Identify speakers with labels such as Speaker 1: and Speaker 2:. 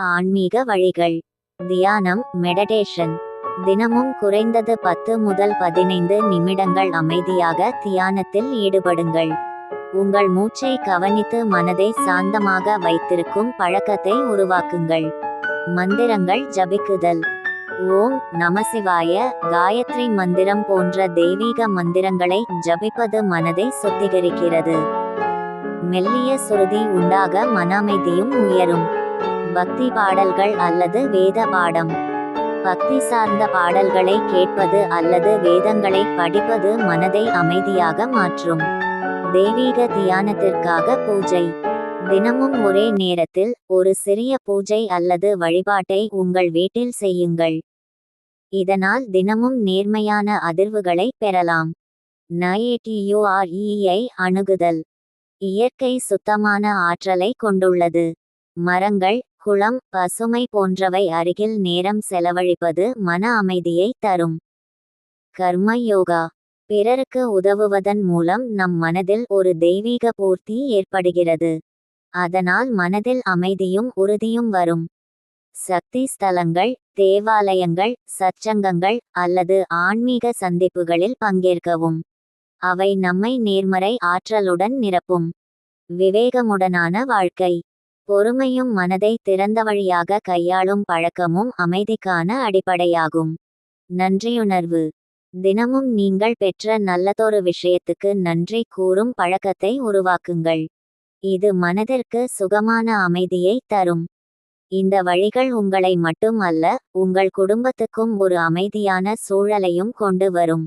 Speaker 1: ஆன்மீக வழிகள். தியானம் மெடிடேஷன். தினமும் குறைந்தது 10 முதல் 15 நிமிடங்கள் அமைதியாக தியானத்தில் ஈடுபடுங்கள். உங்கள் மூச்சை கவனித்து மனதை சாந்தமாக வைத்திருக்கும் பழக்கத்தை உருவாக்குங்கள். மந்திரங்கள் ஜபிக்குதல். ஓம் நமசிவாய, காயத்ரி மந்திரம் போன்ற தெய்வீக மந்திரங்களை ஜபிப்பது மனதை சுத்திகரிக்கிறது. மெல்லிய சுருதி உண்டாக மன அமைதியும் உயரும். பக்தி பாடல்கள் அல்லது வேத பாடம். பக்தி சார்ந்த பாடல்களை கேட்பது அல்லது வேதங்களை படிப்பது மனதை அமைதியாக மாற்றும். தெய்வீக தியானத்திற்காக பூஜை. தினமும் ஒரே நேரத்தில் ஒரு சிறிய பூஜை அல்லது வழிபாட்டை உங்கள் வீட்டில் செய்யுங்கள். இதனால் தினமும் நேர்மையான அதிர்வுகளை பெறலாம். NATUREI அணுகுதல். இயற்கை சுத்தமான ஆற்றலை கொண்டுள்ளது. மரங்கள், குளம், பசுமை போன்றவை அருகில் நேரம் செலவழிப்பது மன அமைதியை தரும். கர்ம யோகா. பிறருக்கு உதவுவதன் மூலம் நம் மனதில் ஒரு தெய்வீக பூர்த்தி ஏற்படுகிறது. அதனால் மனதில் அமைதியும் உறுதியும் வரும். சக்தி ஸ்தலங்கள், தேவாலயங்கள், சச்சங்கங்கள் அல்லது ஆன்மீக சந்திப்புகளில் பங்கேற்கவும். அவை நம்மை நேர்மறை ஆற்றலுடன் நிரப்பும். விவேகமுடனான வாழ்க்கை. பொறுமையும் மனதை திறந்தவழியாக கையாளும் பழக்கமும் அமைதிக்கான அடிப்படையாகும். நன்றியுணர்வு. தினமும் நீங்கள் பெற்ற நல்லதொரு விஷயத்துக்கு நன்றி கூறும் பழக்கத்தை உருவாக்குங்கள். இது மனதிற்கு சுகமான அமைதியை தரும். இந்த வழிகள் உங்களை மட்டும் அல்ல, உங்கள் குடும்பத்துக்கும் ஒரு அமைதியான சூழலையும் கொண்டு வரும்.